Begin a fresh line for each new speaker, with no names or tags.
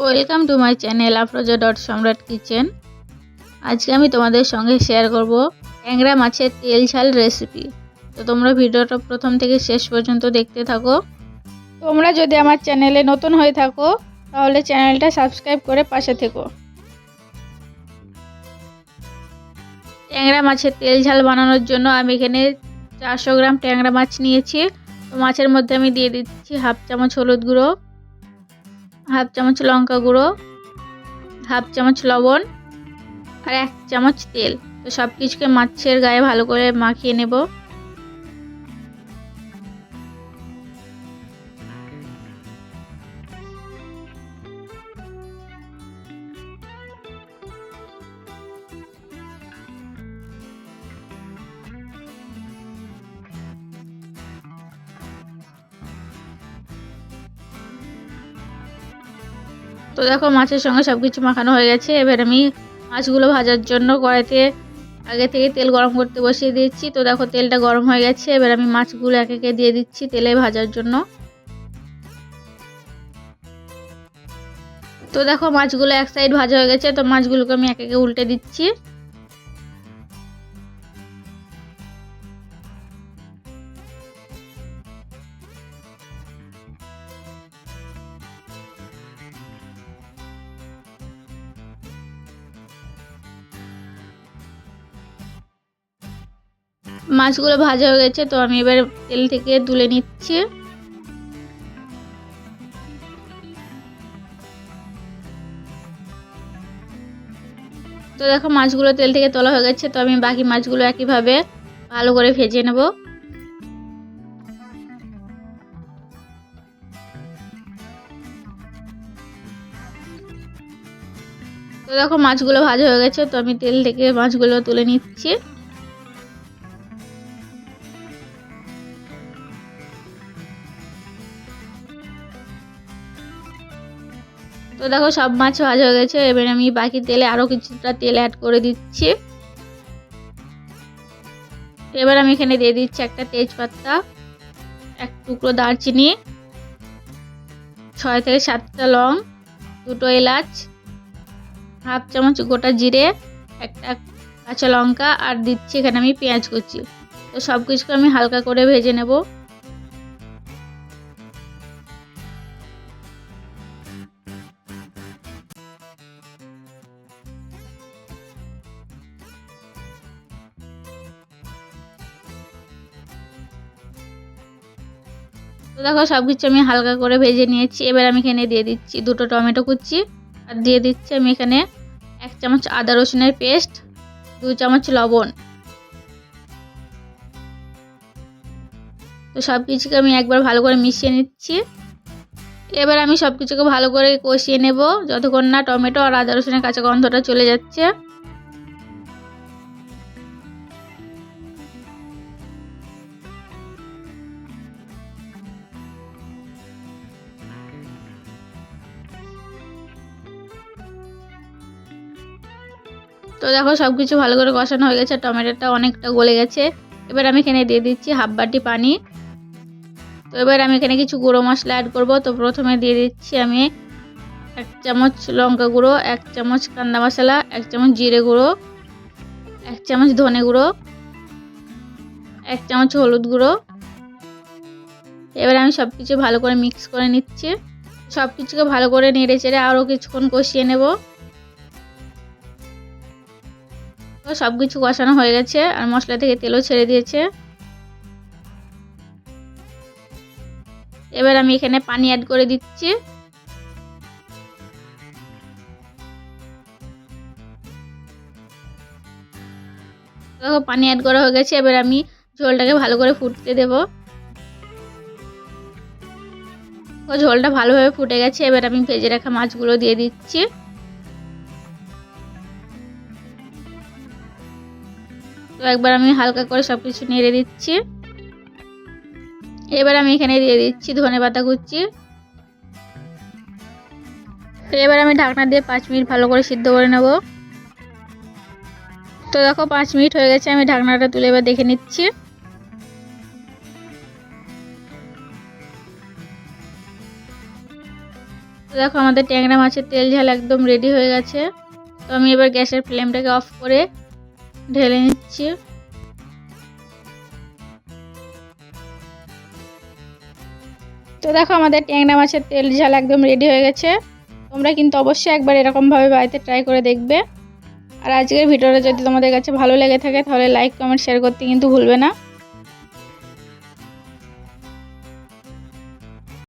Welcome to my channel Afroza dot সম্রাট kitchen. আজকে আমি তোমাদের সঙ্গে শেয়ার করব ট্যাংরা মাছের তেল ঝাল রেসিপি। তো তোমরা ভিডিওটা প্রথম থেকে শেষ পর্যন্ত দেখতে থাকো। তোমরা যদি আমার চ্যানেলে নতুন হয়ে থাকো তাহলে চ্যানেলটা সাবস্ক্রাইব করে পাশে থেকো। ট্যাংরা মাছের তেল ঝাল বানানোর জন্য আমি এখানে 400 গ্রাম ট্যাংরা মাছ নিয়েছি। তো মাছের মধ্যে আমি দিয়ে দিচ্ছি হাফ চামচ হলুদ গুঁড়ো, হাফ চামচ লঙ্কা গুঁড়ো, হাফ চামচ লবণ আর 1 চামচ তেল। তো সব কিছুকে মাছের গায়ে ভালো করে মাখিয়ে নেব। তো দেখো মাছের সঙ্গে সব কিছু মাখানো হয়ে গেছে। এবার আমি মাছগুলো ভাজার জন্য কড়াইতে আগে থেকে তেল গরম করতে বসিয়ে দিয়েছি। তো দেখো তেলটা গরম হয়ে গেছে। এবার আমি মাছগুলো এক একে দিয়ে দিচ্ছি তেলে ভাজার জন্য। তো দেখো মাছগুলো এক সাইড ভাজা হয়ে গেছে। তো মাছগুলোকে আমি এক একে উল্টে দিচ্ছি। মাছগুলো ভাজা হয়ে গেছে। তো আমি এবার তেল থেকে তুলে নিচ্ছি। তো দেখো মাছগুলো তেল থেকে তোলা হয়ে গেছে। তো আমি বাকি মাছগুলো একইভাবে ভালো করে ভেজে নেব। তো দেখো মাছগুলো ভাজা হয়ে গেছে। তো আমি তেল থেকে মাছগুলো তুলে নিচ্ছি। তো দেখো সব মাছ ভাজা হয়ে গেছে। এবার আমি বাকি তেলে আরো কিছুটা তেল অ্যাড করে দিচ্ছি। এবার আমি এখানে দিয়ে দিচ্ছি একটা তেজপাতা, এক টুকরো দারচিনি, 6 থেকে 7টা লং, 2টো এলাচ, হাফ চামচ গোটা জিরে, একটা কাঁচা লঙ্কা আর দিচ্ছি এখানে আমি পেঁয়াজ কুচি। তো সব কিছুকে আমি হালকা করে ভেজে নেব। তো দেখো সব কিছু আমি হালকা করে ভেজে নিয়েছি। এবার আমি এখানে দিয়ে দিচ্ছি 2টো টমেটো কুচি আর দিয়ে দিচ্ছি আমি এখানে 1 চামচ আদা রসুনের পেস্ট, 2 চামচ লবণ। তো সব কিছুকে আমি একবার ভালো করে মিশিয়ে নিচ্ছি। এবার আমি সব কিছুকে ভালো করে কষিয়ে নেব যতক্ষণ না টমেটো আর আদা রসুনের কাঁচা গন্ধটা চলে যাচ্ছে। তো দেখো সব কিছু ভালো করে কষানো হয়ে গেছে, টমেটোটা অনেকটা গলে গেছে। এবার আমি এখানে দিয়ে দিচ্ছি হাফ বাটি পানি। তো এবার আমি এখানে কিছু গুঁড়ো মশলা অ্যাড করব। তো প্রথমে দিয়ে দিচ্ছি আমি 1 চামচ লঙ্কা গুঁড়ো, 1 চামচ কান্না মশলা, 1 চামচ জিরে গুঁড়ো, 1 চামচ ধনে গুঁড়ো, 1 চামচ হলুদ গুঁড়ো। এবার আমি সব কিছু ভালো করে মিক্স করে নিচ্ছি। সব কিছুকে ভালো করে নেড়ে চেড়ে আরও কিছুক্ষণ কষিয়ে নেব। তো সব কিছু কষানো হয়ে গেছে আর মশলা থেকে তেলও ছেড়ে দিয়েছে। এবার আমি এখানে পানি অ্যাড করে দিচ্ছি। দেখো পানি অ্যাড করা হয়ে গেছে। এবার আমি ঝোলটাকে ভালো করে ফুটতে দেব। তো ঝোলটা ভালোভাবে ফুটে গেছে। এবার আমি ভেজে রাখা মাছগুলো দিয়ে দিচ্ছি। তো একবার আমি হালকা করে সবকিছু নেড়ে দিচ্ছি। এবার আমি এখানে দিয়ে দিচ্ছি ধনেপাতা কুচি। এবার আমি ঢাকনা দিয়ে 5 মিনিট ভালো করে সিদ্ধ করে নেব। তো দেখো 5 মিনিট হয়ে গেছে। আমি ঢাকনাটা তুলে এবার দেখে নিচ্ছি। তো দেখো আমাদের ট্যাংরা মাছের তেল ঝাল একদম রেডি হয়ে গেছে। তো আমি এবার গ্যাসের ফ্লেমটাকে অফ করে ঢেলে নিচ্ছি। তো দেখো আমাদের ট্যাংরা মাছের তেল ঝাল একদম রেডি হয়ে গেছে। তোমরা কিন্তু অবশ্যই একবার এরকমভাবে বাড়িতে ট্রাই করে দেখবে। আর আজকের ভিডিওটা যদি তোমাদের কাছে ভালো লেগে থাকে তাহলে লাইক কমেন্ট শেয়ার করতে কিন্তু ভুলবে না।